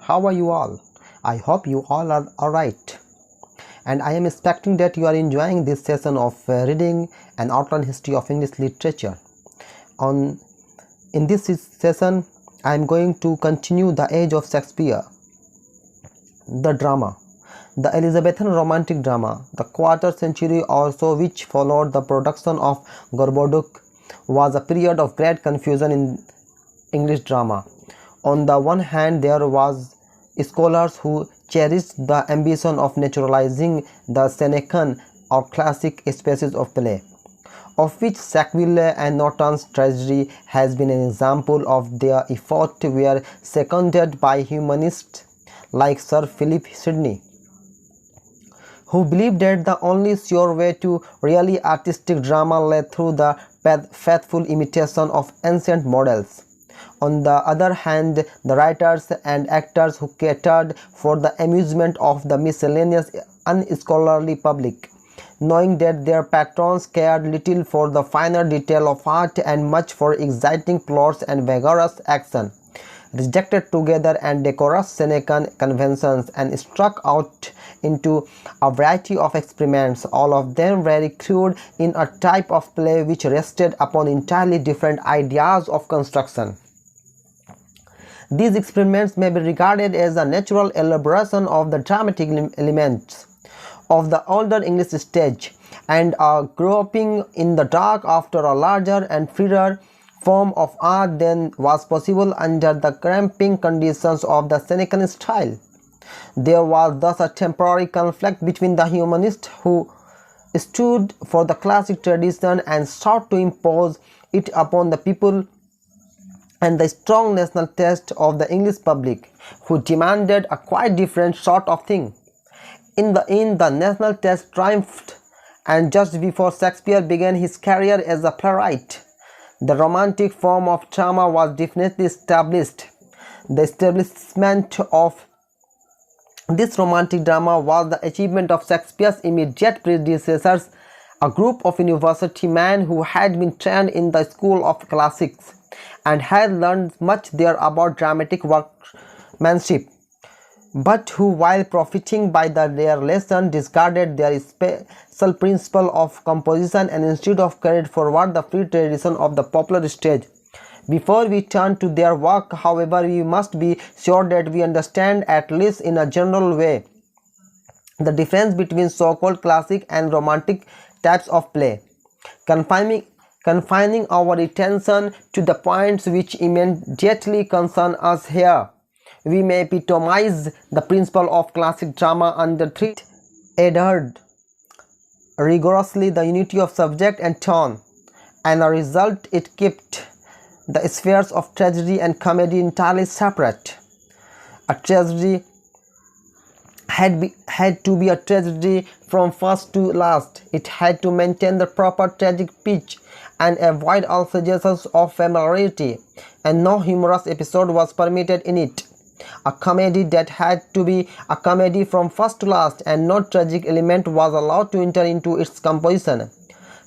How are you all? I hope you all are alright. And I am expecting that you are enjoying this session of reading an outline history of English literature. In this session, I am going to continue the Age of Shakespeare, the drama, the Elizabethan romantic drama. The quarter century or so which followed the production of Gorboduc was a period of great confusion in English drama. On the one hand, there was scholars who cherished the ambition of naturalizing the Senecan or classic species of play, of which Sackville and Norton's tragedy has been an example. Of their effort were seconded by humanists like Sir Philip Sidney, who believed that the only sure way to really artistic drama lay through the faithful imitation of ancient models. On the other hand, the writers and actors who catered for the amusement of the miscellaneous unscholarly public, knowing that their patrons cared little for the finer detail of art and much for exciting plots and vigorous action, rejected together and decorous Senecan conventions and struck out into a variety of experiments, all of them very crude in a type of play which rested upon entirely different ideas of construction. These experiments may be regarded as a natural elaboration of the dramatic elements of the older English stage and a groping in the dark after a larger and freer form of art than was possible under the cramping conditions of the Senecan style. There was thus a temporary conflict between the humanists who stood for the classic tradition and sought to impose it upon the people, and the strong national taste of the English public, who demanded a quite different sort of thing. In the end, the national taste triumphed, and just before Shakespeare began his career as a playwright, the romantic form of drama was definitely established. The establishment of this romantic drama was the achievement of Shakespeare's immediate predecessors, a group of university men who had been trained in the school of classics and had learned much there about dramatic workmanship, but who, while profiting by their lesson, discarded their special principle of composition and instead of carried forward the free tradition of the popular stage. Before we turn to their work, however, we must be sure that we understand, at least in a general way, the difference between so-called classic and romantic types of play. Confining our attention to the points which immediately concern us here, we may epitomize the principle of classic drama under three: adhered rigorously the unity of subject and tone, and as a result it kept the spheres of tragedy and comedy entirely separate. A tragedy had to be a tragedy from first to last. It had to maintain the proper tragic pitch and avoid all suggestions of familiarity, and no humorous episode was permitted in it. A comedy that had to be a comedy from first to last, and no tragic element was allowed to enter into its composition.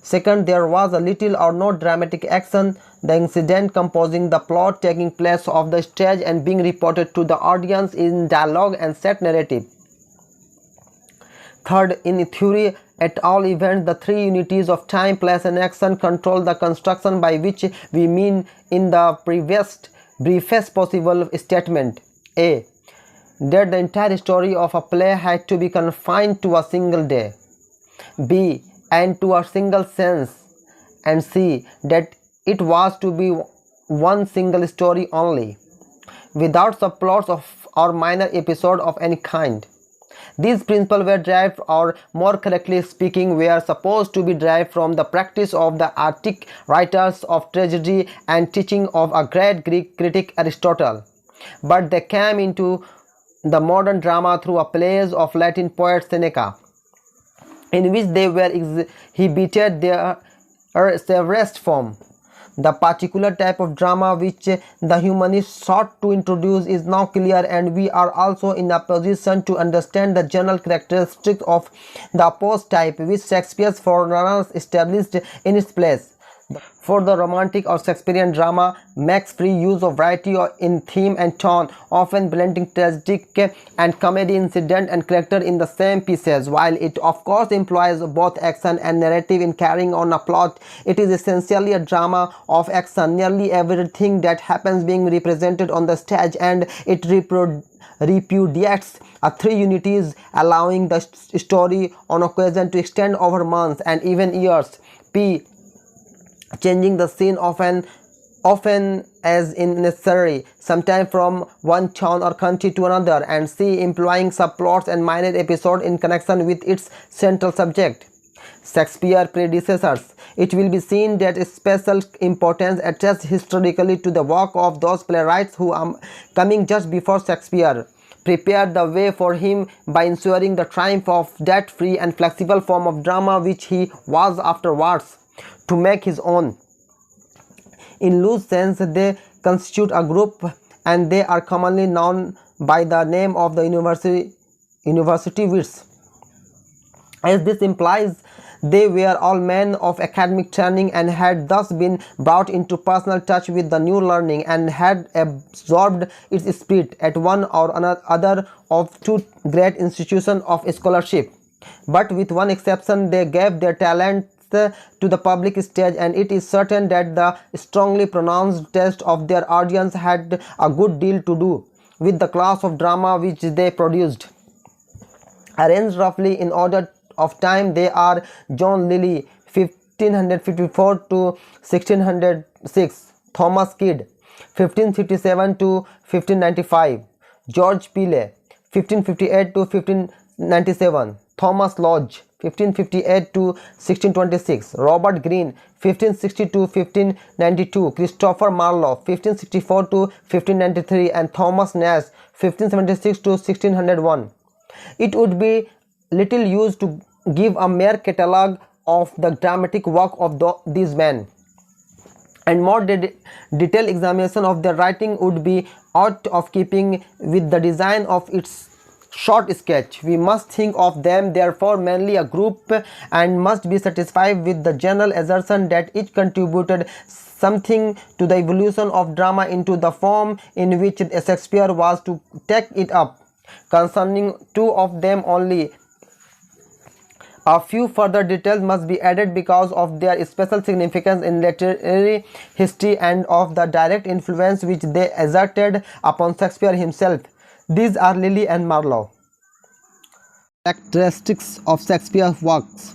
Second, there was a little or no dramatic action, the incident composing the plot taking place off the stage and being reported to the audience in dialogue and set narrative. Third, in theory, at all events, the three unities of time, place and action control the construction, by which we mean in the briefest possible statement: A, that the entire story of a play had to be confined to a single day; B, and to a single sense; and C, that it was to be one single story only, without subplots or minor episode of any kind. These principles were derived, or more correctly speaking, were supposed to be derived from the practice of the Attic writers of tragedy and teaching of a great Greek critic Aristotle. But they came into the modern drama through a plays of Latin poet Seneca, in which they were exhibited their severest form. The particular type of drama which the humanists sought to introduce is now clear, and we are also in a position to understand the general characteristics of the opposed type which Shakespeare's forerunners established in its place. For the romantic or Shakespearean drama makes free use of variety in theme and tone, often blending tragic and comedy incident and character in the same pieces. While it of course employs both action and narrative in carrying on a plot, it is essentially a drama of action, nearly everything that happens being represented on the stage, and it repudiates three unities, allowing the story on occasion to extend over months and even years. P. Changing the scene often as in necessary, sometimes from one town or country to another, and C. Employing subplots and minor episodes in connection with its central subject. Shakespeare's predecessors. It will be seen that special importance attaches historically to the work of those playwrights who are coming just before Shakespeare prepared the way for him by ensuring the triumph of that free and flexible form of drama which he was afterwards to make his own. In loose sense, they constitute a group, and they are commonly known by the name of the university wits. As this implies, they were all men of academic training and had thus been brought into personal touch with the new learning and had absorbed its spirit at one or other of two great institutions of scholarship. But with one exception, they gave their talents to the public stage, and it is certain that the strongly pronounced taste of their audience had a good deal to do with the class of drama which they produced. Arranged roughly in order of time, they are John Lilly 1554 to 1606, Thomas Kidd 1557 to 1595, George Peele 1558 to 1597, Thomas Lodge 1558 to 1626, Robert Greene 1560 to 1592, Christopher Marlowe 1564 to 1593, and Thomas Nash 1576 to 1601. It would be little use to give a mere catalogue of the dramatic work of these men, and more detailed examination of their writing would be out of keeping with the design of its short sketch. We must think of them therefore mainly a group, and must be satisfied with the general assertion that each contributed something to the evolution of drama into the form in which Shakespeare was to take it up. Concerning two of them only, a few further details must be added because of their special significance in literary history and of the direct influence which they exerted upon Shakespeare himself. These are Lilly and Marlowe. Characteristics of Shakespeare's works.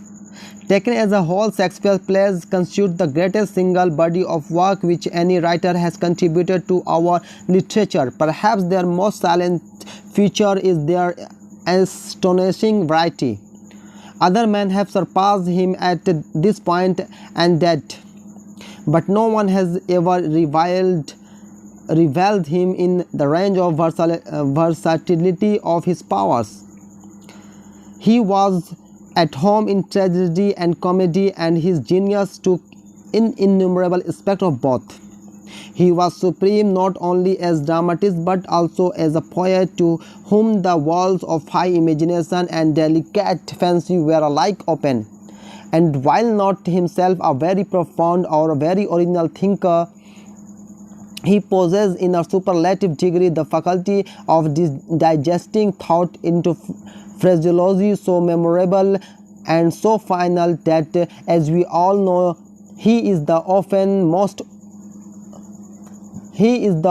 Taken as a whole, Shakespeare's plays constitute the greatest single body of work which any writer has contributed to our literature. Perhaps their most salient feature is their astonishing variety. Other men have surpassed him at this point and that, but no one has ever reviled him in the range of versatility of his powers. He was at home in tragedy and comedy, and his genius took in innumerable aspects of both. He was supreme not only as dramatist but also as a poet to whom the worlds of high imagination and delicate fancy were alike open. And while not himself a very profound or a very original thinker, he possessed in a superlative degree the faculty of digesting thought into phraseology so memorable and so final that, as we all know, he is the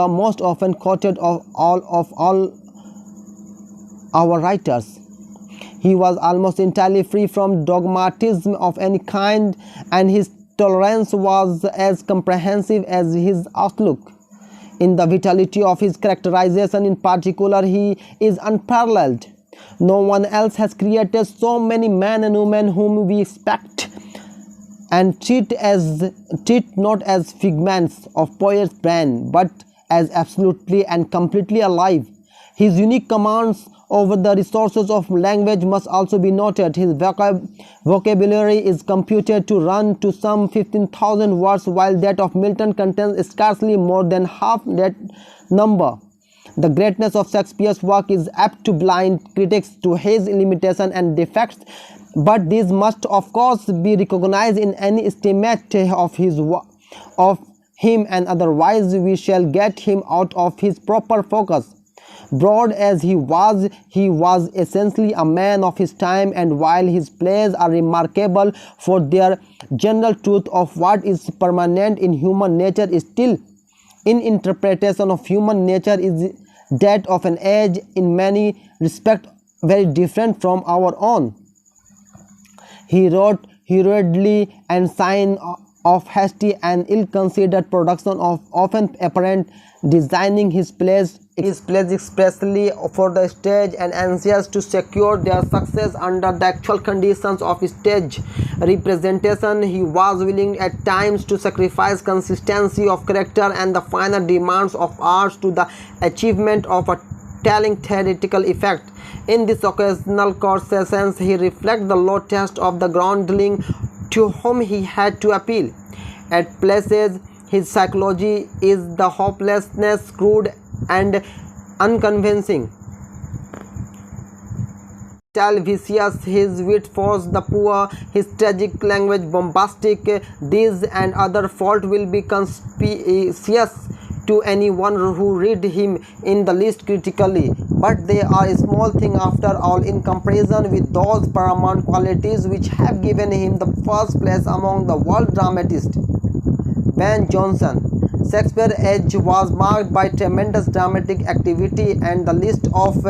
most often quoted of all our writers. He was almost entirely free from dogmatism of any kind, and his tolerance was as comprehensive as his outlook. In the vitality of his characterization in particular, he is unparalleled. No one else has created so many men and women whom we respect and treat not as figments of poet's brain, but as absolutely and completely alive. His unique commands over the resources of language must also be noted. His vocabulary is computed to run to some 15,000 words, while that of Milton contains scarcely more than half that number. The greatness of Shakespeare's work is apt to blind critics to his limitations and defects, But this must of course be recognized in any estimate of him, and otherwise we shall get him out of his proper focus. Broad as he was essentially a man of his time, and while his plays are remarkable for their general truth of what is permanent in human nature, still in interpretation of human nature is that of an age in many respects very different from our own. He wrote hurriedly and sign of hasty and ill-considered production of often apparent, designing his plays expressly for the stage and anxious to secure their success under the actual conditions of stage representation. He was willing at times to sacrifice consistency of character and the finer demands of art to the achievement of a telling theatrical effect. In this occasional concessions, he reflects the low taste of the groundling to whom he had to appeal. At places, his psychology is the hopelessness, crude and unconvincing. Vicious, his wit forced the poor, his tragic language bombastic. These and other faults will be conspicuous to anyone who read him in the least critically, but they are a small thing after all in comparison with those paramount qualities which have given him the first place among the world dramatists. Ben Jonson. Shakespeare's age was marked by tremendous dramatic activity, and the list of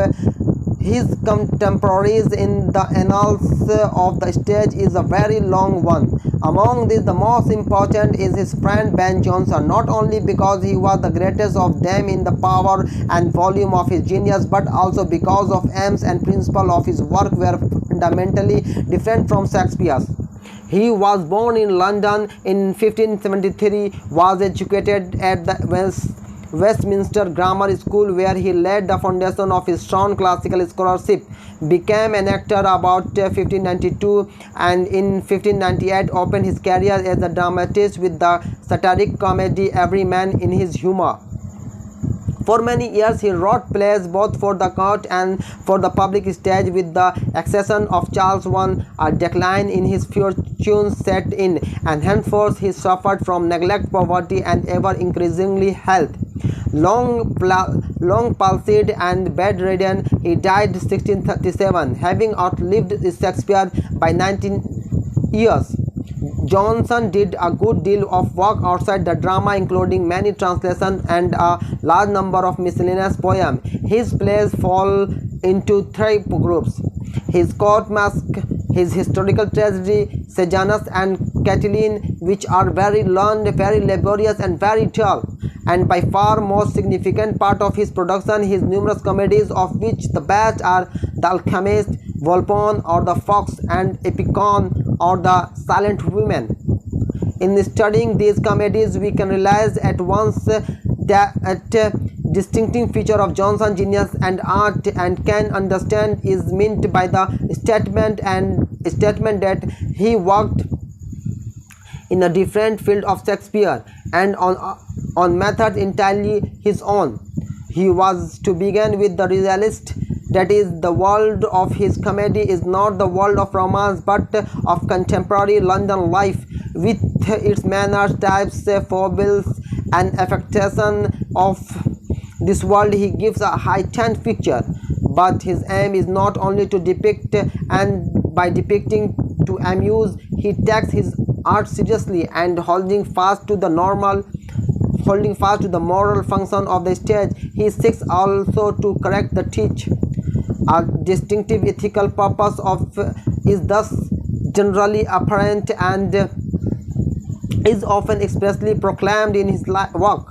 his contemporaries in the annals of the stage is a very long one. Among these, the most important is his friend Ben Jonson, not only because he was the greatest of them in the power and volume of his genius, but also because of aims and principles of his work were fundamentally different from Shakespeare's. He was born in London in 1573, was educated at the Westminster Grammar School, where he laid the foundation of his strong classical scholarship, became an actor about 1592, and in 1598 opened his career as a dramatist with the satiric comedy Every Man in His Humour. For many years he wrote plays both for the court and for the public stage. With the accession of Charles I, a decline in his fortunes set in, and henceforth he suffered from neglect, poverty, and ever increasingly health. Long palsied and bedridden, he died 1637, having outlived Shakespeare by 19 years. Jonson did a good deal of work outside the drama, including many translations and a large number of miscellaneous poems. His plays fall into three groups: his court masque, his historical tragedy Sejanus and Catiline, which are very learned, very laborious, and very dull, and by far most significant part of his production, his numerous comedies, of which the best are The Alchemist, Volpone or the Fox, and Epicon or the Silent Women. In studying these comedies, we can realize at once that distinctive feature of Jonson's genius and art, and can understand is meant by the statement that he worked in a different field of Shakespeare and on methods entirely his own. He was to begin with the realist, that is, the world of his comedy is not the world of romance but of contemporary London life, with its manners, types, foibles, and affectation of this world. He gives a heightened picture, but his aim is not only to depict, and by depicting to amuse. He takes his art seriously, and holding fast to the moral function of the stage, he seeks also to correct the teach. A distinctive ethical purpose of is thus generally apparent and is often expressly proclaimed in his work.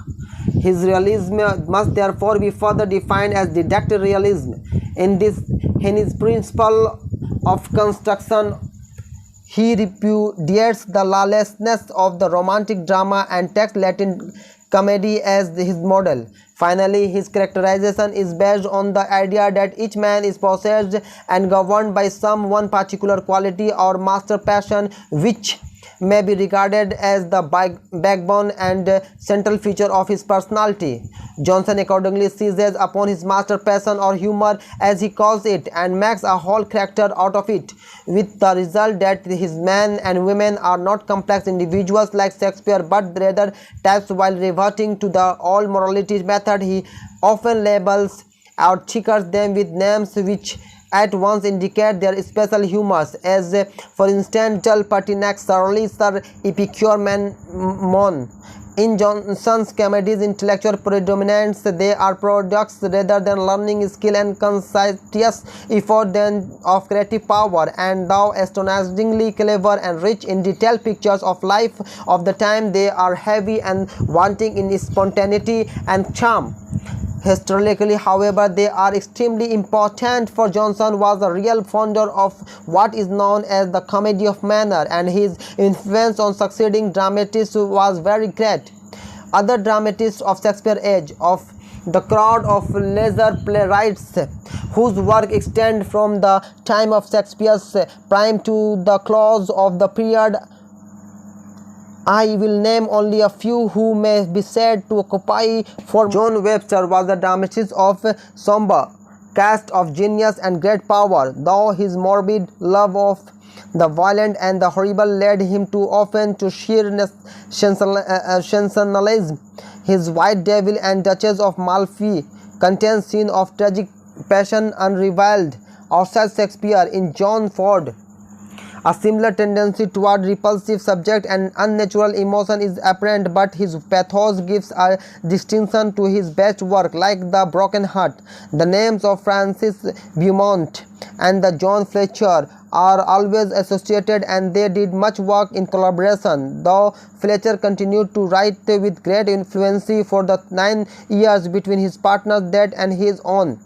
His realism must therefore be further defined as didactic realism. In his principle of construction, he repudiates the lawlessness of the romantic drama and takes Latin comedy as his model. Finally, his characterization is based on the idea that each man is possessed and governed by some one particular quality or master passion, which may be regarded as the backbone and central feature of his personality. Johnson accordingly seizes upon his master passion or humor, as he calls it, and makes a whole character out of it, with the result that his men and women are not complex individuals like Shakespeare, but rather types. While reverting to the old morality method, he often labels or tickers them with names which at once indicate their special humors, as for instance dull, pertinax, surly, sir, epicure, mon. In Johnson's comedies, intellectual predominance, they are products rather than learning, skill and conscientious effort than of creative power, and though astonishingly clever and rich in detailed pictures of life of the time, they are heavy and wanting in spontaneity and charm. Historically, however, they are extremely important, for Johnson was a real founder of what is known as the comedy of manner, and his influence on succeeding dramatists was very great. Other dramatists of Shakespeare's age of the crowd of leisure playwrights whose work extends from the time of Shakespeare's prime to the close of the period, I will name only a few who may be said to occupy for. John Webster was the dramatist of somber cast of genius and great power, though his morbid love of the violent and the horrible led him too often to sheer sensationalism. His White Devil and Duchess of Malfi contains scenes of tragic passion unrivaled outside Shakespeare. In John Ford, a similar tendency toward repulsive subject and unnatural emotion is apparent, but his pathos gives a distinction to his best work, like The Broken Heart. The names of Francis Beaumont and the John Fletcher are always associated, and they did much work in collaboration, though Fletcher continued to write with great influence for the 9 years between his partner's death and his own.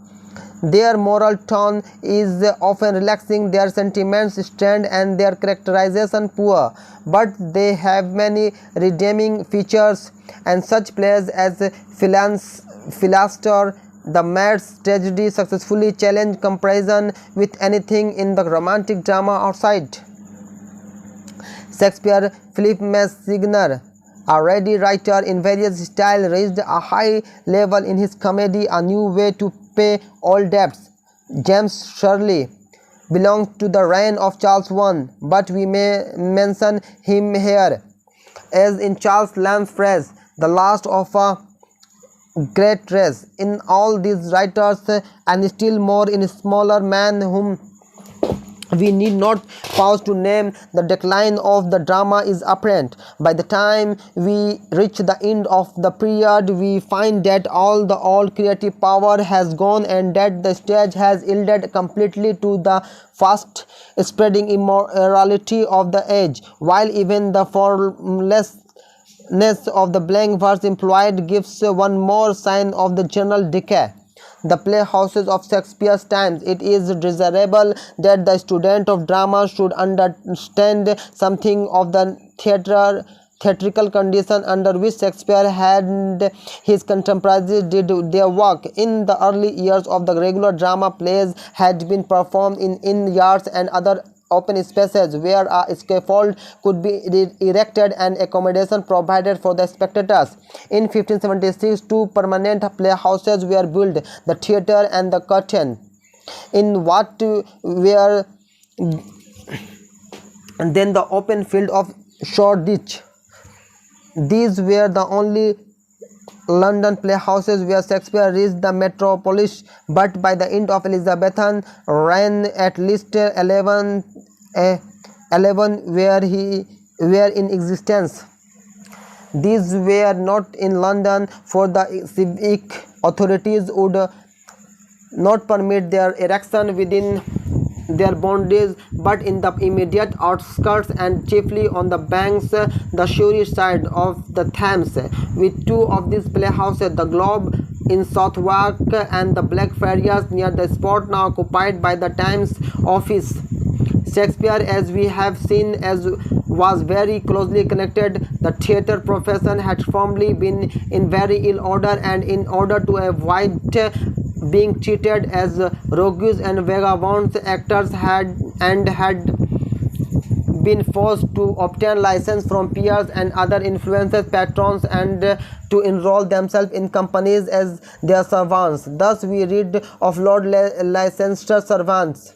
Their moral tone is often relaxing, their sentiments strained, and their characterization poor, but they have many redeeming features, and such plays as Philaster, The Maid's Tragedy successfully challenge comparison with anything in the romantic drama outside Shakespeare. Philip Messigner, a ready writer in various styles, reached a high level in his comedy A New Way to Pay All Debts. James Shirley belonged to the reign of Charles I, but we may mention him here as in Charles Lamb's phrase, the last of a great race. In all these writers, and still more in smaller men whom we need not pause to name, the decline of the drama is apparent. By the time we reach the end of the period, we find that all the old creative power has gone, and that the stage has yielded completely to the fast spreading immorality of the age, while even the formlessness of the blank verse employed gives one more sign of the general decay. The playhouses of Shakespeare's times, it is desirable that the student of drama should understand something of the theatrical condition under which Shakespeare and his contemporaries did their work. In the early years of the regular drama, plays had been performed in inn yards and other open spaces where a scaffold could be erected and accommodation provided for the spectators. In 1576, 2 permanent playhouses were built, the theatre and the curtain, in what were then the open field of Shoreditch. These were the only London playhouses where Shakespeare reached the metropolis, but by the end of Elizabethan reign at least 11 were in existence. These were not in London, for the civic authorities would not permit their erection within their boundaries, but in the immediate outskirts and chiefly on the banks, the shore side of the Thames, with 2 of these playhouses, the Globe in Southwark and the Blackfriars near the spot now occupied by the Times Office. Shakespeare, as we have seen, as was very closely connected. The theatre profession had formerly been in very ill order, and in order to avoid being treated as rogues and vagabonds, actors had been forced to obtain license from peers and other influencers, patrons, and to enroll themselves in companies as their servants. Thus we read of Lord Leicester servants,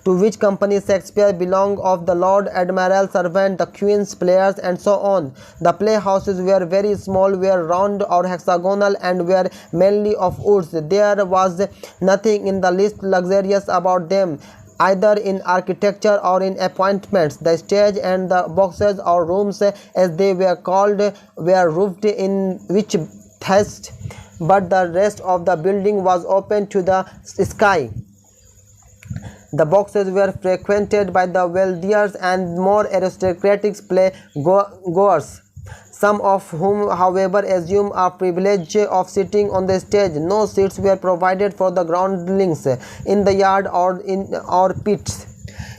to which company Shakespeare belonged, of the Lord Admiral servant, the Queen's players, and so on. The playhouses were very small, were round or hexagonal, and were mainly of woods. There was nothing in the least luxurious about them, either in architecture or in appointments. The stage and the boxes, or rooms as they were called, were roofed in which thatched, but the rest of the building was open to the sky. The boxes were frequented by the wealthier and more aristocratic playgoers, some of whom, however, assumed a privilege of sitting on the stage. No seats were provided for the groundlings in the yard or pits.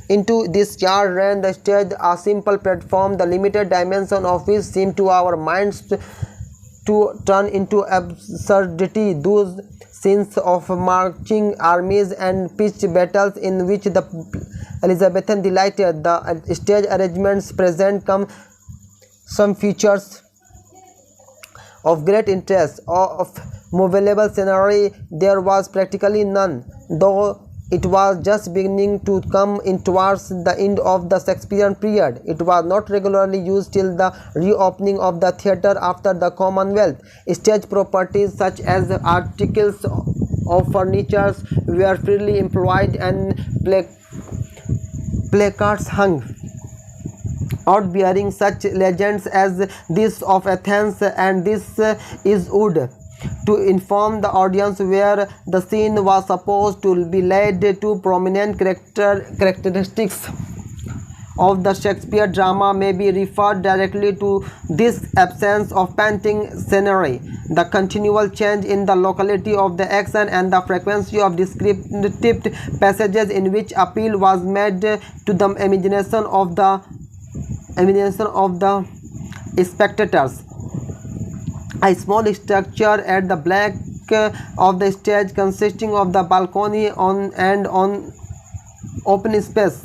Into this yard ran the stage, a simple platform, the limited dimension of which seemed to our minds to turn into absurdity. Those scenes of marching armies and pitched battles in which the Elizabethan delighted, the stage arrangements present some features of great interest. Of movable scenery there was practically none, though it was just beginning to come in towards the end of the Shakespearean period. It was not regularly used till the reopening of the theatre after the Commonwealth. Stage properties such as articles of furniture were freely employed, and placards hung out bearing such legends as this of Athens and this is wood, to inform the audience where the scene was supposed to be laid. To prominent characteristics of the Shakespeare drama may be referred directly to this absence of painting scenery, the continual change in the locality of the action, and the frequency of descriptive passages in which appeal was made to the imagination of the spectators. A small structure at the back of the stage, consisting of the balcony on open space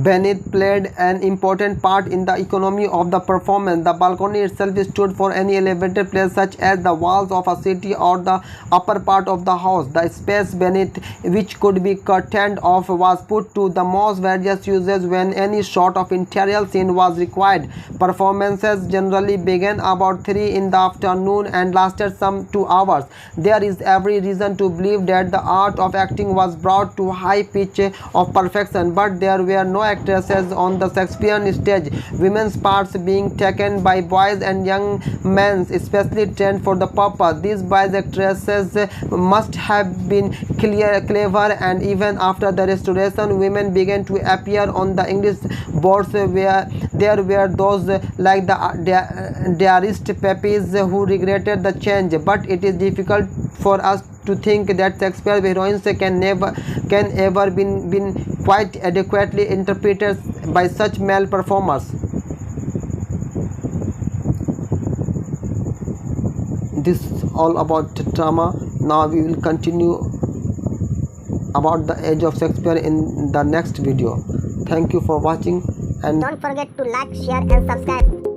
beneath, played an important part in the economy of the performance. The balcony itself stood for any elevated place, such as the walls of a city or the upper part of the house. The space beneath, which could be curtained off, was put to the most various uses when any sort of interior scene was required. Performances generally began about 3 in the afternoon and lasted some 2 hours. There is every reason to believe that the art of acting was brought to high pitch of perfection, but there were no actresses on the Shakespearean stage, women's parts being taken by boys and young men especially trained for the purpose. These boys actresses must have been clever, and even after the Restoration, women began to appear on the English boards, where there were those like the diarist Pepys who regretted the change. But it is difficult for us to think that Shakespeare's heroines can ever been quite adequately interpreted by such male performers. This is all about drama. Now we will continue about the Age of Shakespeare in the next video. Thank you for watching, and don't forget to like, share and subscribe.